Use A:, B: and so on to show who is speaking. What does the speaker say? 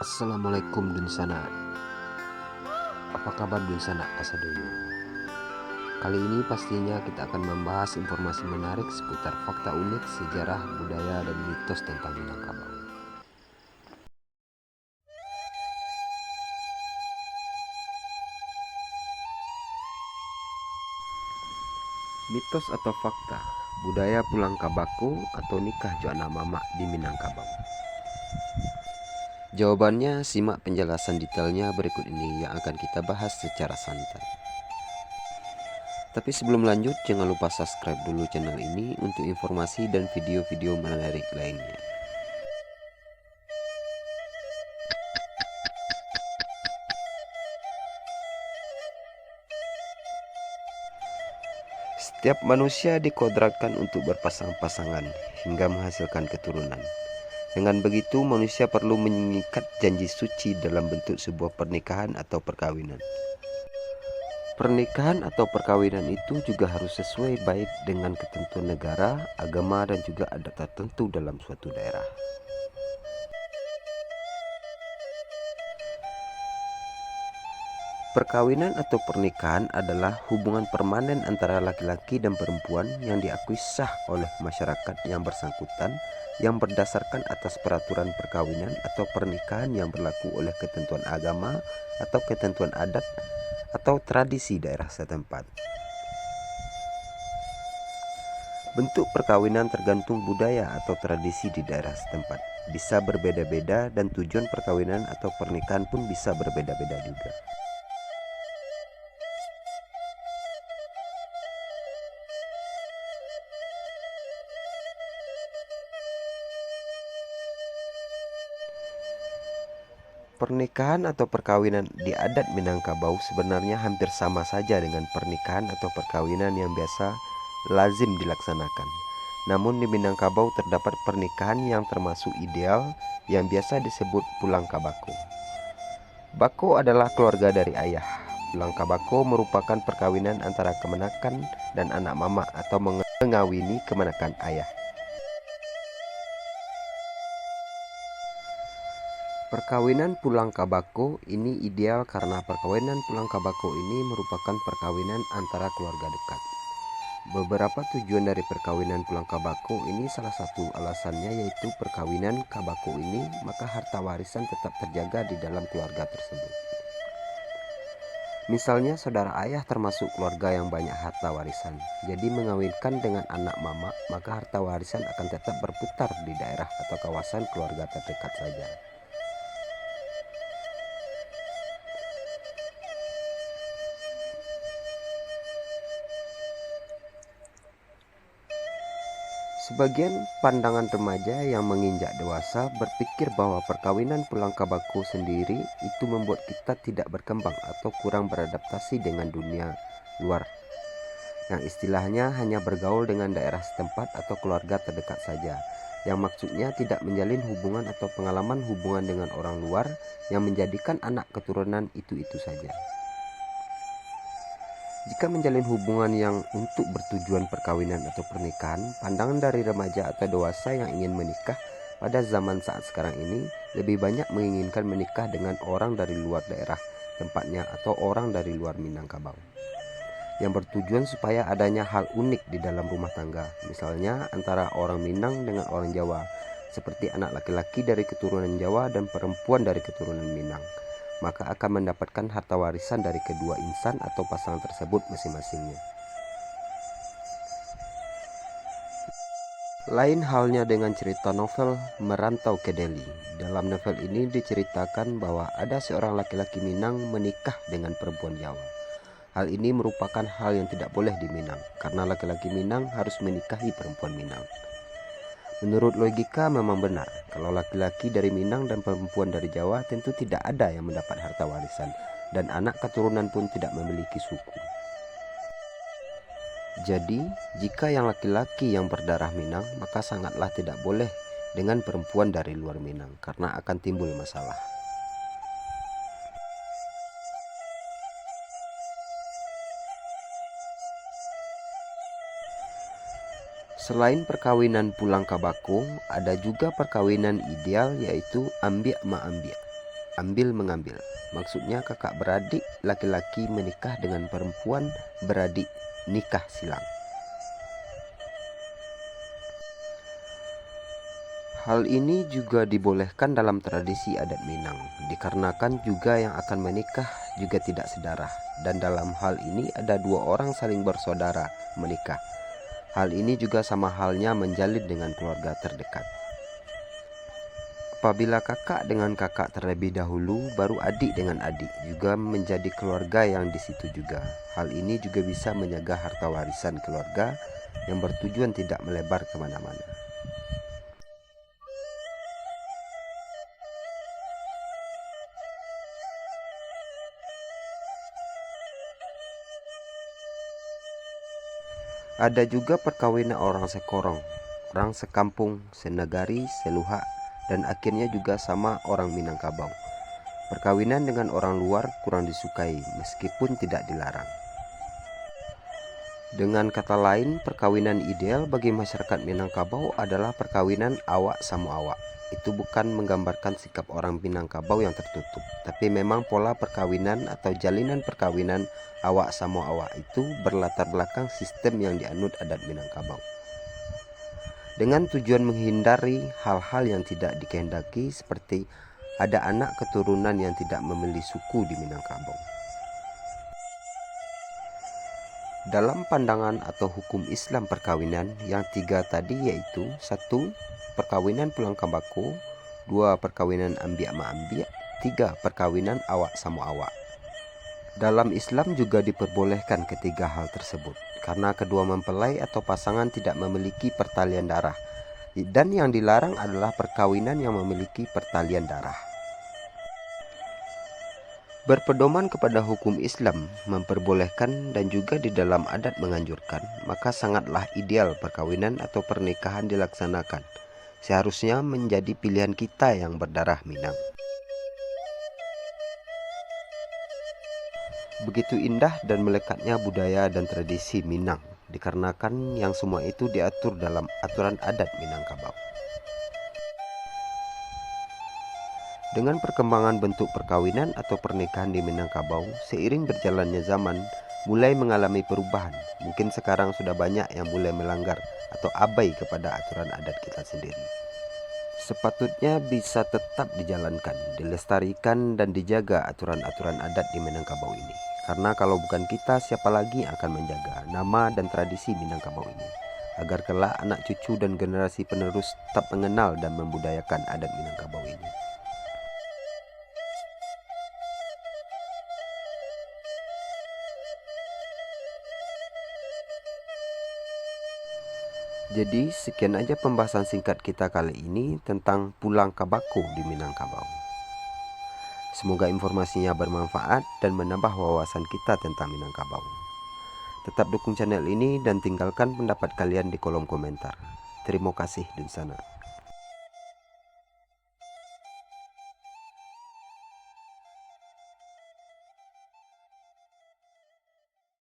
A: Assalamualaikum Dunsana. Apa kabar Dunsana Kasadoyo? Kali ini pastinya kita akan membahas informasi menarik seputar fakta unik, sejarah, budaya, dan mitos tentang Minangkabau. Mitos atau fakta budaya pulang kabako atau nikah jo anak mama di Minangkabau. Jawabannya simak penjelasan detailnya berikut ini yang akan kita bahas secara santai. Tapi sebelum lanjut, jangan lupa subscribe dulu channel ini untuk informasi dan video-video menarik lainnya. Setiap manusia dikodratkan untuk berpasang-pasangan hingga menghasilkan keturunan. Dengan begitu, manusia perlu mengikat janji suci dalam bentuk sebuah pernikahan atau perkawinan. Pernikahan atau perkawinan itu juga harus sesuai baik dengan ketentuan negara, agama, dan juga adat tertentu dalam suatu daerah. Perkawinan atau pernikahan adalah hubungan permanen antara laki-laki dan perempuan yang diakui sah oleh masyarakat yang bersangkutan yang berdasarkan atas peraturan perkawinan atau pernikahan yang berlaku oleh ketentuan agama atau ketentuan adat atau tradisi daerah setempat. Bentuk perkawinan tergantung budaya atau tradisi di daerah setempat. Bisa berbeda-beda dan tujuan perkawinan atau pernikahan pun bisa berbeda-beda juga. Pernikahan atau perkawinan di adat Minangkabau sebenarnya hampir sama saja dengan pernikahan atau perkawinan yang biasa lazim dilaksanakan. Namun di Minangkabau terdapat pernikahan yang termasuk ideal yang biasa disebut pulang kabako. Bako adalah keluarga dari ayah. Pulang kabako merupakan perkawinan antara kemenakan dan anak mama atau mengawini kemenakan ayah. Perkawinan pulang kabako ini ideal karena perkawinan pulang kabako ini merupakan perkawinan antara keluarga dekat. Beberapa tujuan dari perkawinan pulang kabako ini salah satu alasannya yaitu perkawinan kabako ini maka harta warisan tetap terjaga di dalam keluarga tersebut. Misalnya saudara ayah termasuk keluarga yang banyak harta warisan. Jadi mengawinkan dengan anak mama maka harta warisan akan tetap berputar di daerah atau kawasan keluarga terdekat saja. Sebagian pandangan remaja yang menginjak dewasa berpikir bahwa perkawinan pulang kabako sendiri itu membuat kita tidak berkembang atau kurang beradaptasi dengan dunia luar, yang istilahnya hanya bergaul dengan daerah setempat atau keluarga terdekat saja, yang maksudnya tidak menjalin hubungan atau pengalaman hubungan dengan orang luar yang menjadikan anak keturunan itu-itu saja. Jika menjalin hubungan yang untuk bertujuan perkawinan atau pernikahan, pandangan dari remaja atau dewasa yang ingin menikah pada zaman saat sekarang ini lebih banyak menginginkan menikah dengan orang dari luar daerah tempatnya atau orang dari luar Minangkabau yang bertujuan supaya adanya hal unik di dalam rumah tangga, misalnya antara orang Minang dengan orang Jawa, seperti anak laki-laki dari keturunan Jawa dan perempuan dari keturunan Minang, maka akan mendapatkan harta warisan dari kedua insan atau pasangan tersebut masing-masingnya. Lain halnya dengan cerita novel Merantau ke Delhi. Dalam novel ini diceritakan bahwa ada seorang laki-laki Minang menikah dengan perempuan Jawa. Hal ini merupakan hal yang tidak boleh di Minang, karena laki-laki Minang harus menikahi perempuan Minang. Menurut logika memang benar, kalau laki-laki dari Minang dan perempuan dari Jawa tentu tidak ada yang mendapat harta warisan, dan anak keturunan pun tidak memiliki suku. Jadi, jika yang laki-laki yang berdarah Minang, maka sangatlah tidak boleh dengan perempuan dari luar Minang, karena akan timbul masalah. Selain perkawinan pulang kabako, ada juga perkawinan ideal yaitu ambiak ma ambiak. ambil mengambil. Maksudnya kakak beradik laki-laki menikah dengan perempuan beradik nikah silang. Hal ini juga dibolehkan dalam tradisi adat Minang, dikarenakan juga yang akan menikah juga tidak sedarah, dan dalam hal ini ada dua orang saling bersaudara menikah. Hal ini juga sama halnya menjalin dengan keluarga terdekat. Apabila kakak dengan kakak terlebih dahulu, baru adik dengan adik juga menjadi keluarga yang di situ juga. Hal ini juga bisa menjaga harta warisan keluarga yang bertujuan tidak melebar kemana-mana. Ada juga perkawinan orang sekorong, orang sekampung, senegari, seluhak, dan akhirnya juga sama orang Minangkabau. Perkawinan dengan orang luar kurang disukai meskipun tidak dilarang. Dengan kata lain, perkawinan ideal bagi masyarakat Minangkabau adalah perkawinan awak sama awak. Itu bukan menggambarkan sikap orang Minangkabau yang tertutup, tapi memang pola perkawinan atau jalinan perkawinan awak sama awak itu berlatar belakang sistem yang dianut adat Minangkabau. Dengan tujuan menghindari hal-hal yang tidak dikehendaki seperti ada anak keturunan yang tidak memilih suku di Minangkabau. Dalam pandangan atau hukum Islam perkawinan yang tiga tadi yaitu 1. Perkawinan pulang kambako, 2. Perkawinan ambiak ma ambiak, 3. Perkawinan awak sama awak. Dalam Islam juga diperbolehkan ketiga hal tersebut karena kedua mempelai atau pasangan tidak memiliki pertalian darah, dan yang dilarang adalah perkawinan yang memiliki pertalian darah. Berpedoman kepada hukum Islam memperbolehkan dan juga di dalam adat menganjurkan, maka sangatlah ideal perkawinan atau pernikahan dilaksanakan. Seharusnya menjadi pilihan kita yang berdarah Minang. Begitu indah dan melekatnya budaya dan tradisi Minang, dikarenakan yang semua itu diatur dalam aturan adat Minangkabau. Dengan perkembangan bentuk perkawinan atau pernikahan di Minangkabau, seiring berjalannya zaman, mulai mengalami perubahan. Mungkin sekarang sudah banyak yang mulai melanggar atau abai kepada aturan adat kita sendiri. Sepatutnya bisa tetap dijalankan, dilestarikan dan dijaga aturan-aturan adat di Minangkabau ini. Karena kalau bukan kita, siapa lagi yang akan menjaga nama dan tradisi Minangkabau ini, agar kelak anak cucu dan generasi penerus tetap mengenal dan membudayakan adat Minangkabau ini. Jadi sekian aja pembahasan singkat kita kali ini tentang pulang kambako di Minangkabau. Semoga informasinya bermanfaat dan menambah wawasan kita tentang Minangkabau. Tetap dukung channel ini dan tinggalkan pendapat kalian di kolom komentar. Terima kasih di sana.